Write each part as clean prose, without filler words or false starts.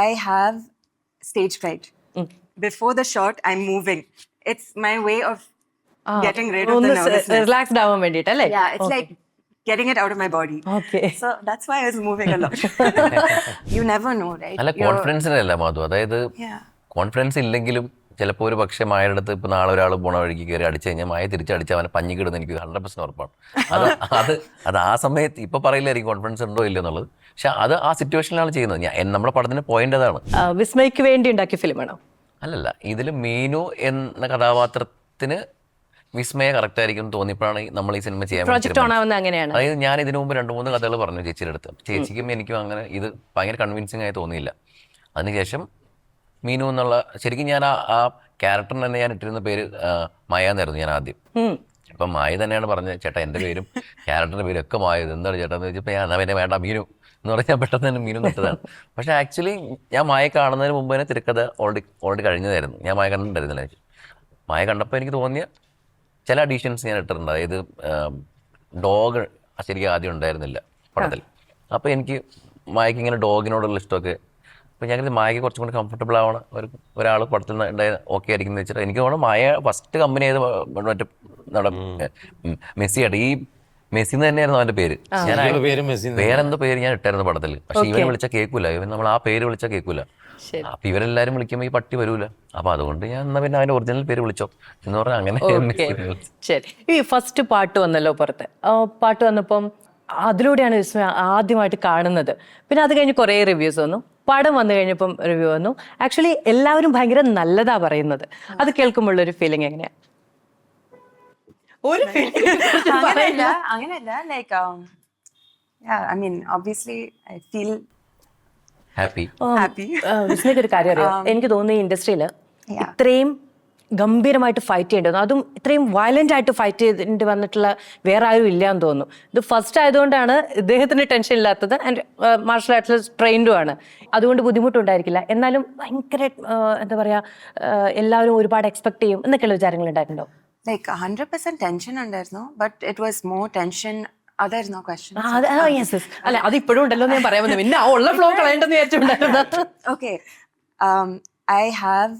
I have stage fright. Before the shot, I'm moving. It's my way of getting rid of the nervousness. Relaxed ആവാൻ വേണ്ടിട്ട് അല്ലേ? Yeah, it's like getting it out of my body. Okay. So that's why I was moving a lot. You never know, right? അല്ല, കോൺഫിഡൻസിനല്ല മാധു. അതായത് Yeah. Confidence ഇല്ലെങ്കിലും ചിലപ്പോൾ ഒരു പക്ഷേ മായയുടെ അടുത്ത് ഇപ്പോൾ നാളെ ഒരാൾ പോണ വഴിക്ക് കയറി അടിച്ചു കഴിഞ്ഞാൽ മായ തിരിച്ചടിച്ച് അവനെ പഞ്ഞിക്കിടുന്ന എനിക്ക് 100% ഉറപ്പാണ്. അത് ആ സമയത്ത് ഇപ്പോൾ പറയില്ലായിരിക്കും കോൺഫിഡൻസ് ഉണ്ടോ ഇല്ല എന്നുള്ളത്. പക്ഷെ അത് ആ സിറ്റുവേഷനിലാണ് ചെയ്യുന്നത്. നമ്മുടെ പടത്തിന്റെ പോയിന്റ് അതാണ്. വിസ്മയ്ക്ക് വേണ്ടി ഉണ്ടാക്കിയ ഫിലിമാണോ? അല്ലല്ല, ഇതിൽ മീനു എന്ന കഥാപാത്രത്തിന് വിസ്മയ കറക്റ്റ് ആയിരിക്കും തോന്നിയപ്പോഴാണ് നമ്മൾ ഈ സിനിമ ചെയ്യാൻ പ്രോജക്റ്റ് ഓൺ ആവുന്നത് അങ്ങനെയാണ്. അതായത് ഞാൻ ഇതിനു മുമ്പ് 2-3 കഥകൾ പറഞ്ഞു ചേച്ചിയുടെ അടുത്ത്. ചേച്ചിക്കും എനിക്കും അങ്ങനെ ഇത് ഭയങ്കര കൺവിൻസിങ് ആയി തോന്നിയില്ല. അതിനുശേഷം മീനു എന്നുള്ള ശരിക്കും ഞാൻ ആ ക്യാരക്ടറിന് തന്നെ ഞാൻ ഇട്ടിരുന്ന പേര് മായ എന്നായിരുന്നു ഞാൻ ആദ്യം. അപ്പം മായ തന്നെയാണ് പറഞ്ഞത്, ചേട്ടാ എൻ്റെ പേരും ക്യാരക്ടറിൻ്റെ പേരും ഒക്കെ മായ, എന്താണ് ചേട്ടാ എന്ന് ചോദിച്ചപ്പോൾ ഞാൻ പിന്നെ വേണ്ട മീനു എന്ന് പറഞ്ഞാൽ പെട്ടെന്ന് തന്നെ മീനു നിട്ടതാണ്. പക്ഷേ ആക്ച്വലി ഞാൻ മായ കാണുന്നതിന് മുമ്പ് തന്നെ തിരക്കഥ ഓൾറെഡി കഴിഞ്ഞതായിരുന്നു. ഞാൻ മായ കണ്ടിട്ടുണ്ടായിരുന്നില്ല. മായ കണ്ടപ്പോൾ എനിക്ക് തോന്നിയ ചില അഡീഷൻസ് ഞാൻ ഇട്ടിട്ടുണ്ട്. അതായത് ഡോഗ് ശരിക്കും ആദ്യം ഉണ്ടായിരുന്നില്ല പടത്തിൽ. അപ്പോൾ എനിക്ക് മായക്ക് ഇങ്ങനെ ഡോഗിനോടുള്ള ഇഷ്ടമൊക്കെ, അപ്പോൾ ഞങ്ങൾ മായക്ക് കുറച്ചും കൂടി കംഫർട്ടബിൾ ആവണം ഒരാൾ പടത്തിൽ ഉണ്ടായ ഓക്കെ ആയിരിക്കും എന്ന് വെച്ചിട്ട് എനിക്ക് തോന്നുന്നു മായ ഫസ്റ്റ് കമ്പനി ചെയ്ത് മറ്റേ നമ്മുടെ മെസ്സിയായിട്ട് ഈ മെസ്സി എന്ന് തന്നെയായിരുന്നു അവൻ്റെ പേര്. ഞാൻ വേറെന്തോ പേര് ഞാൻ ഇട്ടായിരുന്നു പടത്തിൽ. പക്ഷെ ഇവനെ വിളിച്ചാൽ കേൾക്കൂല, ഇവൻ നമ്മൾ ആ പേര് വിളിച്ചാൽ കേൾക്കൂല. അപ്പൊ ഇവരെല്ലാരും വിളിക്കുമ്പോൾ ഈ പട്ടി വരൂല. അപ്പൊ അതുകൊണ്ട് ഞാൻ എന്നാ പിന്നെ അവന്റെ ഒറിജിനൽ പേര് വിളിച്ചോ എന്ന് പറഞ്ഞാൽ അങ്ങനെ. ശരി, ഈ ഫസ്റ്റ് പാട്ട് വന്നല്ലോ പുറത്ത്. പാട്ട് വന്നപ്പം അതിലൂടെയാണ് വിസ്മയ ആദ്യമായിട്ട് കാണുന്നത്. പിന്നെ അത് കഴിഞ്ഞ് കുറേ റിവ്യൂസ് വന്നു. പടം വന്നു കഴിഞ്ഞപ്പം റിവ്യൂ വന്നു. ആക്ച്വലി എല്ലാവരും ഭയങ്കര നല്ലതാ പറയുന്നത്. അത് കേൾക്കുമ്പോഴൊരു ഫീലിംഗ് എങ്ങനെയാ? ഒരു അങ്ങനെയല്ല, like I mean, obviously I feel happy. വിസ്മയ്ക്ക് ഒരു കാര്യം അറിയാം, എനിക്ക് തോന്നുന്നു ഈ ഇൻഡസ്ട്രിയിൽ ഇത്രയും ഗംഭീരമായിട്ട് ഫൈറ്റ് ചെയ്യേണ്ടി വന്നു, അതും ഇത്രയും വയലന്റ് ആയിട്ട് ഫൈറ്റ് ചെയ്തിട്ട് വന്നിട്ടുള്ള വേറെ ആരും ഇല്ല എന്ന് തോന്നുന്നു. ഇത് ഫസ്റ്റ് ആയതുകൊണ്ടാണ് ഇദ്ദേഹത്തിന് ടെൻഷൻ ഇല്ലാത്തത്. ആൻഡ് മാർഷൽ ആർട്സിൽ ട്രെയിൻഡും ആണ്, അതുകൊണ്ട് ബുദ്ധിമുട്ടുണ്ടായിരിക്കില്ല. എന്നാലും ഭയങ്കര എന്താ പറയാ, എല്ലാവരും ഒരുപാട് എക്സ്പെക്ട് ചെയ്യും എന്നൊക്കെയുള്ള വിചാരങ്ങൾ ഉണ്ടായിട്ടുണ്ടോ? like 100% ടെൻഷൻ ഉണ്ടായിരുന്നു, but it was more tension. അതായിരുന്നു ക്വസ്റ്റ്യൻ. അല്ല, അത് ഇപ്പോഴും ഉണ്ടല്ലോ ഞാൻ പറയാൻ വന്നു. പിന്നെ ആ ഉള്ള flow കളയേണ്ടെന്ന് വിചാരിച്ചിട്ടുണ്ടായിരുന്നു. Okay, I have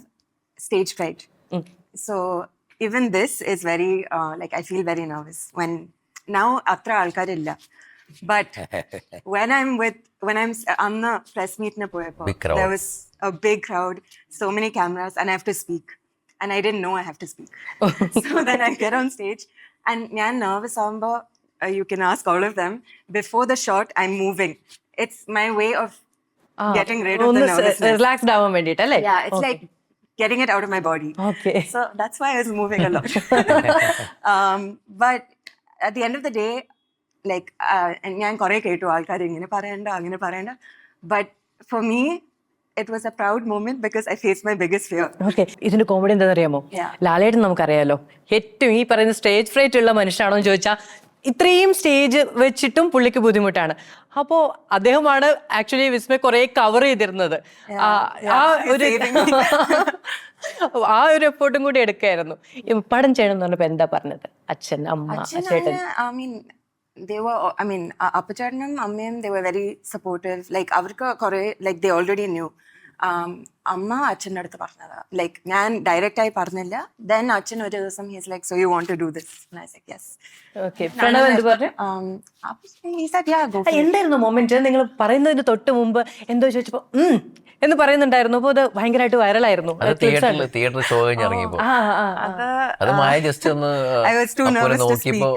stage fright. So even this is very like I feel very nervous when now atra alkarilla, but when I'm on the press meet na poyapo, there was a big crowd, so many cameras, and I have to speak, and I didn't know I have to speak. So then I get on stage and njan nervous avumbо you can ask all of them, before the shot I'm moving. It's my way of getting rid of the nervousness. Relaxed ആവാൻ വേണ്ടിട്ട് അല്ലേ? Yeah, it's like getting it out of my body. Okay. So that's why I was moving a lot. But at the end of the day, like ഞാൻ കുറേ കേട്ടു ആൾക്കാർ ഇങ്ങനെ പറയണ്ട അങ്ങനെ പറയണ്ട, but for me it was a proud moment because I faced my biggest fear. Okay, ഇതിന്റെ comedy എന്താണെന്ന് അറിയാമോ? ലാലേട്ടൻ നമുക്കറിയാലോ, ഏറ്റവും ഈ പറയുന്ന സ്റ്റേജ് ഫ്രൈറ്റ് ഉള്ള മനുഷ്യനാണോ എന്ന് ചോദിച്ചാൽ ഇത്രയും സ്റ്റേജ് വെച്ചിട്ടും പുള്ളിക്ക് ബുദ്ധിമുട്ടാണ്. അപ്പോൾ അദ്ദേഹമാണ് ആക്ച്വലി വിസ്മയ കുറെ കവർ ചെയ്തിരുന്നത്. ആ ഒരു എഫേർട്ടും കൂടി എടുക്കായിരുന്നു. പടം ചെയ്യണം എന്ന് പറഞ്ഞപ്പോ എന്താ പറഞ്ഞത് അച്ഛൻ, അമ്മ, ചേട്ടൻ? അപ്പച്ചേട്ടനും അമ്മയും they were very supportive. Like അവർക്ക് കുറെ like they already knew. അമ്മ അച്ഛൻ്റെ അടുത്ത് പറഞ്ഞതാ, ലൈക്ക് ഞാൻ ഡയറക്റ്റ് ആയി പറഞ്ഞില്ല. ദെൻ അച്ഛൻ ഒരു ദിവസം he's like, so you want to do this? എന്തായിരുന്നു മൊമെന്റ്? നിങ്ങൾ പറയുന്നതിന് തൊട്ട് മുമ്പ് എന്തോ ചോദിച്ചപ്പോ എന്ന് പറയുന്നുണ്ടായിരുന്നു. അപ്പൊ അത് ഭയങ്കരമായിട്ട് വൈറലായിരുന്നു. തിയേറ്റർ ഷോ കഴിഞ്ഞ് ഇറങ്ങിയപ്പോ അത് മായ ജസ്റ്റ് ഒന്ന് നോക്കിയപ്പോ.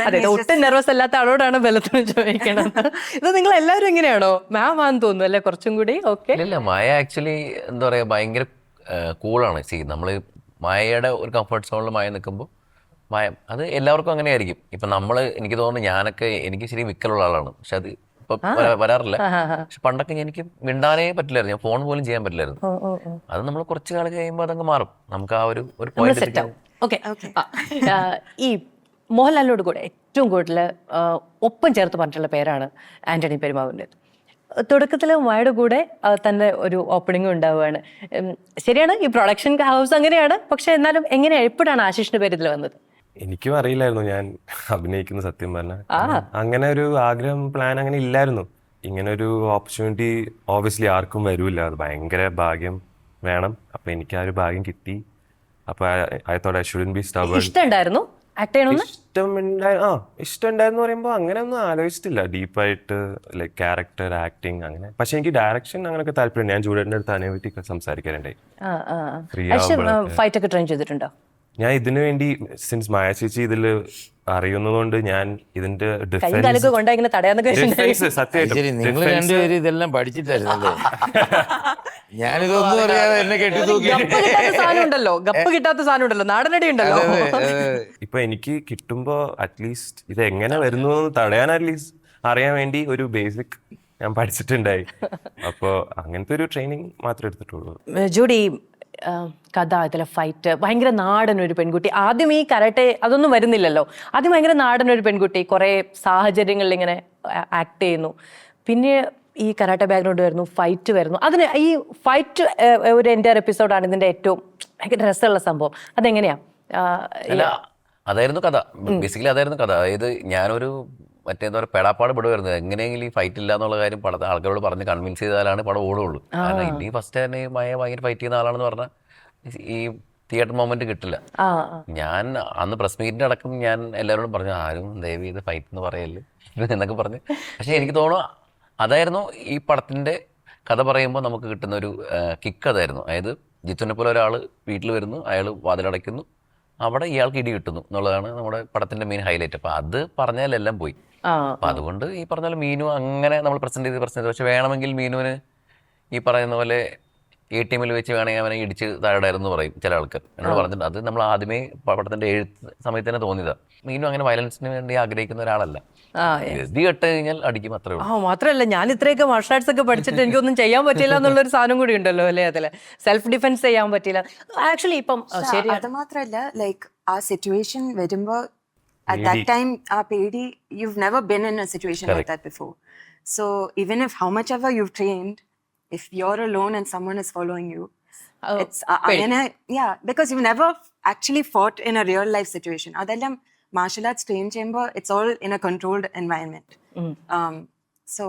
അതെ, ഒട്ടും നെർവസ് അല്ലാത്ത ആളോടാണ് ബലത്തിന് ചോദിക്കണത്. ഇത് നിങ്ങൾ എല്ലാവരും എങ്ങനെയാണോ മാം ആണെന്ന് തോന്നുന്നു അല്ലെ? കുറച്ചും കൂടി ഓക്കെ. ഇല്ല, മായ ആക്ച്വലി എന്താ പറയാ ഭയങ്കര കൂളാണ്. നമ്മള് മായയുടെ ഒരു കംഫർട്ട് സോണിൽ മായ നിൽക്കുമ്പോൾ മായ, അത് എല്ലാവർക്കും അങ്ങനെ ആയിരിക്കും. ഇപ്പൊ നമ്മള്, എനിക്ക് തോന്നുന്നു ഞാനൊക്കെ, എനിക്ക് ശരി വിക്കലുള്ള ആളാണ്, പക്ഷെ അത് ഇപ്പൊ വരാറില്ല. പക്ഷെ പണ്ടൊക്കെ എനിക്ക് മിണ്ടാനേ പറ്റില്ലായിരുന്നു, ഞാൻ ഫോൺ പോലും ചെയ്യാൻ പറ്റില്ലായിരുന്നു. അത് നമ്മൾ കുറച്ച് കാലം കഴിയുമ്പോൾ അതങ്ങ് മാറും. നമുക്ക് ആ ഒരു പോയിന്റ്. ഈ മോഹൻലാലിനോട് കൂടെ ഏറ്റവും കൂടുതൽ ഒപ്പം ചേർത്ത് പറഞ്ഞിട്ടുള്ള പേരാണ് ആന്റണി പെരുമാവിൻ്റെ. തുടക്കത്തിൽ മായയുടെ കൂടെ തന്നെ ഒരു ഓപ്പണിംഗ് ഉണ്ടാവുകയാണ്. ശരിയാണ്, ഈ പ്രൊഡക്ഷൻ ഹൗസ് അങ്ങനെയാണ്. പക്ഷെ എന്നാലും എങ്ങനെയാണ്, എപ്പോഴാണ് ആശിഷിന്റെ പേര് ഇതിൽ വന്നത്? എനിക്കും അറിയില്ലായിരുന്നു ഞാൻ അഭിനയിക്കുന്ന, സത്യം പറഞ്ഞാൽ. അങ്ങനെ ഒരു ആഗ്രഹം, പ്ലാൻ അങ്ങനെ ഇല്ലായിരുന്നു. ഇങ്ങനൊരു ഓപ്പർച്യൂണിറ്റി ഓബിയസ്ലി ആർക്കും വരില്ല, അത് ഭയങ്കര ഭാഗ്യം വേണം. അപ്പം എനിക്ക് ആ ഒരു ഭാഗ്യം കിട്ടി. അപ്പോൾ I thought I shouldn't be stubborn. ഇഷ്ടമുണ്ടായിരുന്നു ആക്ട് ചെയ്യണമെന്ന്? ഇഷ്ടമുണ്ടായിരുന്നു പറയുമ്പോൾ അങ്ങനെ ഒന്നും ആലോചിച്ചിട്ടില്ല ഡീപ്പായിട്ട്, ലൈക്ക് ക്യാരക്ടർ ആക്ടിങ് അങ്ങനെ. പക്ഷെ എനിക്ക് ഡയറക്ഷൻ അങ്ങനെയൊക്കെ താല്പര്യം. ഞാൻ ജൂഡേട്ടൻ്റെ അടുത്ത് അതിനെപ്പറ്റി സംസാരിക്കാറുണ്ടായി. ഫൈറ്റ് ഒക്കെ ട്രെയിൻ ചെയ്തിട്ടുണ്ടോ? ഞാൻ ഇതിനു വേണ്ടി സിൻസ് മായ ചേച്ചി ഇതിൽ അറിയുന്നതുകൊണ്ട് ഞാൻ ഇതിന്റെ കൈകാലൊക്കെ കൊണ്ടാ ഇങ്ങനെ തടയാന്നൊക്കെ ശരി, നിങ്ങൾ രണ്ടുപേരും ഇതെല്ലാം പഠിച്ചിട്ടായിരുന്നല്ലേ? ഞാനിതൊന്നും അറിയാതെ എന്നെ കെട്ടി തൂക്കി. ഗപ്പ് കിട്ടാത്ത സാധനം ഉണ്ടല്ലോ, നാടനടി ഉണ്ടല്ലോ. ഇപ്പൊ എനിക്ക് കിട്ടുമ്പോ അറ്റ്ലീസ്റ്റ് ഇത് എങ്ങനെ വരുന്നു എന്ന് തടയാൻ അറ്റ്ലീസ്റ്റ് അറിയാൻ വേണ്ടി ഒരു ബേസിക് ഞാൻ പഠിച്ചിട്ടുണ്ടായി. അപ്പോൾ അങ്ങനത്തെ ഒരു ട്രെയിനിങ് മാത്രമേ എടുത്തിട്ടുള്ളൂ. ജൂഡി, കഥ, ഇതിലെ ഫൈറ്റ്, ഭയങ്കര നാടനൊരു പെൺകുട്ടി. ആദ്യം ഈ കരാട്ടെ അതൊന്നും വരുന്നില്ലല്ലോ. ആദ്യം ഭയങ്കര നാടനൊരു പെൺകുട്ടി, കുറേ സാഹചര്യങ്ങളിൽ ഇങ്ങനെ ആക്ട് ചെയ്യുന്നു. പിന്നെ ഈ കരാട്ടെ ബാക്ക്ഗ്രൗണ്ട് വരുന്നു, ഫൈറ്റ് വരുന്നു. അതിന് ഈ ഫൈറ്റ് ഒരു എൻ്റയർ എപ്പിസോഡാണ് ഇതിൻ്റെ ഏറ്റവും ഭയങ്കര രസമുള്ള സംഭവം. അതെങ്ങനെയാ? അതായിരുന്നു കഥ, ബേസിക്കലി അതായിരുന്നു കഥ. അതായത് ഞാനൊരു എന്താ പറയുക, പെടാപ്പാട് പെട വരുന്നത് എങ്ങനെയെങ്കിലും ഈ ഫൈറ്റ് ഇല്ല എന്നുള്ള കാര്യം ആൾക്കാരോട് പറഞ്ഞ് കൺവിൻസ് ചെയ്താലാണ് പടം ഓടുള്ളൂ. കാരണം ഇനി ഫസ്റ്റ് തന്നെ ഭയങ്കര ഫൈറ്റ് ചെയ്യുന്ന ആളാണെന്ന് പറഞ്ഞാൽ ഈ തിയേറ്റർ മൊമെന്റ് കിട്ടില്ല. ഞാൻ അന്ന് പ്രസ് മീറ്റിന്റെ അടക്കം ഞാൻ എല്ലാവരോടും പറഞ്ഞു, ആരും ദയവ് ഇത് ഫൈറ്റ് എന്ന് പറയല്ലേ എന്നൊക്കെ പറഞ്ഞ്. പക്ഷെ എനിക്ക് തോന്നുന്നു അതായിരുന്നു ഈ പടത്തിന്റെ കഥ പറയുമ്പോൾ നമുക്ക് കിട്ടുന്ന ഒരു കിക്ക്. അതായിരുന്നു, അതായത് ജിത്തുവിനെ പോലെ ഒരാൾ വീട്ടിൽ വരുന്നു, അയാൾ വാതിലടയ്ക്കുന്നു, അവിടെ ഇയാൾക്ക് ഇടി കിട്ടുന്നു എന്നുള്ളതാണ് നമ്മുടെ പടത്തിന്റെ മെയിൻ ഹൈലൈറ്റ്. അപ്പൊ അത് പറഞ്ഞാലെല്ലാം പോയി. അപ്പൊ അതുകൊണ്ട് ഈ പറഞ്ഞ പോലെ മീനു അങ്ങനെ നമ്മൾ പ്രസന്റ് ചെയ്ത് പക്ഷെ വേണമെങ്കിൽ മീനുവിന് ഈ പറയുന്ന പോലെ ATM-ൽ വെച്ച് വേണമെങ്കിൽ അവനെ ഇടിച്ച് താഴെയായിരുന്നു പറയും ചില ആൾക്കാർ എന്നോട് പറഞ്ഞിട്ടുണ്ട്. അത് നമ്മൾ ആദ്യമേ പടത്തിന്റെ എഴുത്ത് സമയത്ത് തന്നെ തോന്നിയതാണ്. മീനു അങ്ങനെ വയലൻസിന് വേണ്ടി ആഗ്രഹിക്കുന്ന ഒരാളല്ല. ഗതി കെട്ട് കഴിഞ്ഞാൽ അടിക്കും, അത്രേ ഉള്ളൂ. മാത്രമല്ല, ഞാൻ ഇത്രയൊക്കെ മാർഷൽ ആർട്സ് ഒക്കെ പഠിച്ചിട്ട് എനിക്കൊന്നും ചെയ്യാൻ പറ്റില്ല എന്നുള്ളൊരു സാധനം കൂടി ഉണ്ടല്ലോ അല്ലേ? അതില് സെൽഫ് ഡിഫെൻസ് ചെയ്യാൻ പറ്റില്ല. ആക്ച്വലി ഇപ്പം ശരി, അത് മാത്രമല്ല, ലൈക്ക് ആ സിറ്റുവേഷൻ വരുമ്പോ at that time ആ പേടി, you've never been in a situation like that before. So even if how much ever you've trained, if you're alone and someone is following you, it's yeah, because you've never actually fought in a real life situation. Adellam martial arts train chamber, it's all in a controlled environment. So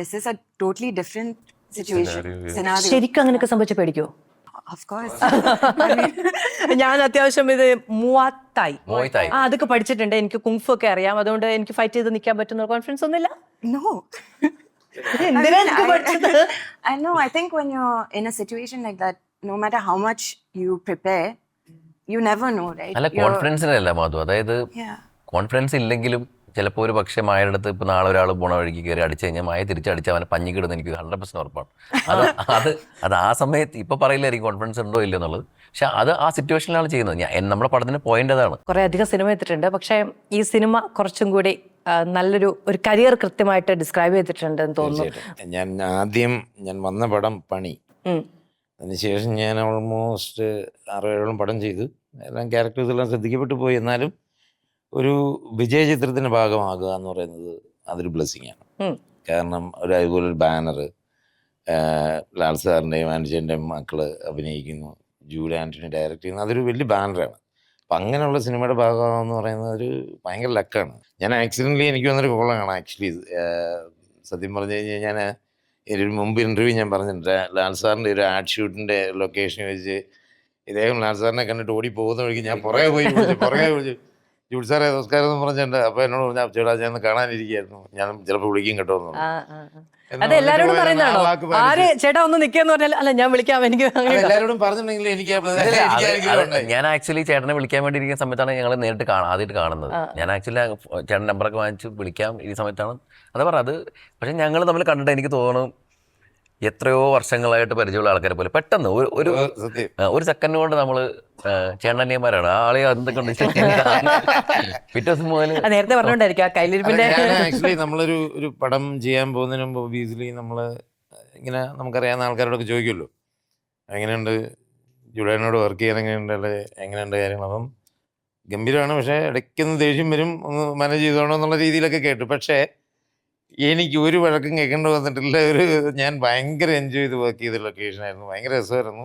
this is a totally different situation scenario. ശരിക്കും അങ്ങനെയൊക്കെ സംഭവിച്ച പേടിക്കോ? Of course. ഞാൻ അത്യാവശ്യം ഇത് മുവാത്തായി അതൊക്കെ പഠിച്ചിട്ടുണ്ട്. എനിക്ക് kung fu ഒക്കെ അറിയാം. അതുകൊണ്ട് എനിക്ക് ഫൈറ്റ് ചെയ്ത് നിൽക്കാൻ പറ്റുന്ന കോൺഫിഡൻസ് ഒന്നുമില്ല. No. I know. I think when you're in a situation like that, no matter how much you prepare, you never know, right? അല്ല, കോൺഫിഡൻസിനല്ല മാധു. അതായത് കോൺഫിഡൻസ് ഇല്ലെങ്കിലും ചിലപ്പോൾ ഒരു പക്ഷേ മായയുടെ അടുത്ത് ഇപ്പൊ നാളെ ഒരാൾ പോണ വഴിക്ക് കയറി അടിച്ചു കഴിഞ്ഞാൽ മായ തിരിച്ചടിച്ച് അവനെ പഞ്ഞിക്കിടുന്ന എനിക്ക് 100% ഉറപ്പാണ്. അത് ആ സമയത്ത് ഇപ്പൊ പറയില്ലായിരിക്കും കോൺഫിഡൻസ് ഉണ്ടോ ഇല്ല എന്നുള്ളത്. പക്ഷെ അത് ആ സിറ്റുവേഷനിലാണ് ചെയ്യുന്നത്. നമ്മുടെ പടത്തിന്റെ പോയിന്റ് അതാണ്. കുറെ അധികം സിനിമ എത്തിയിട്ടുണ്ട്, പക്ഷെ ഈ സിനിമ കുറച്ചും കൂടി നല്ലൊരു കരിയർ കൃത്യമായിട്ട് ഡിസ്ക്രൈബ് ചെയ്തിട്ടുണ്ടെന്ന് തോന്നുന്നു. ഞാൻ വന്ന പടം പണി, അതിനുശേഷം ഞാൻ ഓൾമോസ്റ്റ് 6-7 പടം ചെയ്തു. എല്ലാം ക്യാരക്ടേഴ്സെല്ലാം ശ്രദ്ധിക്കപ്പെട്ടു പോയി. എന്നാലും ഒരു വിജയ ചിത്രത്തിൻ്റെ ഭാഗമാകുക എന്ന് പറയുന്നത് അതൊരു ബ്ലെസ്സിങ് ആണ്. കാരണം അതുപോലൊരു ബാനർ ലാൽ സാറിൻ്റെയും ആൻറ്റണിൻ്റെയും മക്കള് അഭിനയിക്കുന്നു, ജൂഡ് ആൻ്റണി ഡയറക്റ്റ് ചെയ്യുന്നു, അതൊരു വലിയ ബാനറാണ്. അപ്പം അങ്ങനെയുള്ള സിനിമയുടെ ഭാഗമാകുമെന്ന് പറയുന്നത് ഒരു ഭയങ്കര ലക്കാണ്. ഞാൻ ആക്സിഡൻ്റലി എനിക്ക് വന്നൊരു കോളാണ് ആക്ച്വലി. സത്യം പറഞ്ഞു കഴിഞ്ഞാൽ ഞാൻ ഒരു മുമ്പ് ഇൻ്റർവ്യൂ ഞാൻ പറഞ്ഞിട്ടുണ്ട്, ലാൽ സാറിൻ്റെ ഒരു ആഡ് ഷൂട്ടിൻ്റെ ലൊക്കേഷൻ വെച്ച് ഇദ്ദേഹം ലാൽ സാറിനെ കണ്ടിട്ട് ഓടി പോകുന്ന വഴിക്ക് ഞാൻ പുറകെ വിളിച്ചു ജൂഡ് സാറേ നമസ്കാരം എന്ന് പറഞ്ഞിട്ടുണ്ട്. അപ്പോൾ എന്നോട് പറഞ്ഞാൽ ചേട്ടാ ഞാൻ കാണാനിരിക്കുകയായിരുന്നു, ഞാൻ ചിലപ്പോൾ വിളിക്കും കേട്ടോ എന്ന്. അത് എല്ലാവരോടും പറയുന്നതാണോ? ആര് ചേട്ടാ ഒന്ന് നിൽക്കാന്ന് പറഞ്ഞാൽ അല്ല ഞാൻ വിളിക്കാം, എനിക്ക് എല്ലാവരോടും പറഞ്ഞിട്ടുണ്ടെങ്കിൽ എനിക്ക് ഞാൻ ആക്ച്വലി ചേട്ടനെ വിളിക്കാൻ വേണ്ടി ഇരിക്കുന്ന സമയത്താണ് ഞങ്ങൾ നേരിട്ട് ആദ്യമായിട്ട് കാണുന്നത്. ഞാൻ ആക്ച്വലി ചേട്ടൻ നമ്പറൊക്കെ വാങ്ങിച്ച് വിളിക്കാം ഈ സമയത്താണ് അത് പറഞ്ഞത്. പക്ഷെ ഞങ്ങൾ തമ്മിൽ കണ്ടിട്ട് എനിക്ക് തോന്നുന്നു എത്രയോ വർഷങ്ങളായിട്ട് പരിചയമുള്ള ആൾക്കാരെ പോലെ പെട്ടെന്ന് ഒരു സെക്കൻഡ് കൊണ്ട് നമ്മൾ ചേട്ടനിയന്മാരാണ്. ആളെ എന്തൊക്കെ പിറ്റേ ദിവസം മുതൽ നേരത്തെ പറഞ്ഞോണ്ടായിരിക്കും. ആക്ച്വലി നമ്മളൊരു പടം ചെയ്യാൻ പോകുന്നതിന് മുമ്പ് ഒബിയസ്ലി നമ്മൾ ഇങ്ങനെ നമുക്കറിയാവുന്ന ആൾക്കാരോടൊക്കെ ചോദിക്കുമല്ലോ, എങ്ങനെയുണ്ട് ജുഡേനോട് വർക്ക് ചെയ്യാൻ, എങ്ങനെയുണ്ട് കാര്യങ്ങൾ. അപ്പം ഗംഭീരമാണ്, പക്ഷേ ഇടയ്ക്കൊന്ന് ദേഷ്യം വരും, ഒന്ന് മാനേജ് ചെയ്തോണോ എന്നുള്ള രീതിയിലൊക്കെ കേട്ടു. പക്ഷേ എനിക്ക് ഒരു വഴക്കും കേൾക്കേണ്ടി വന്നിട്ടില്ല. ഞാൻ ഭയങ്കര എൻജോയ് ചെയ്ത് വർക്ക് ചെയ്ത ലൊക്കേഷനായിരുന്നു, ഭയങ്കര രസമായിരുന്നു.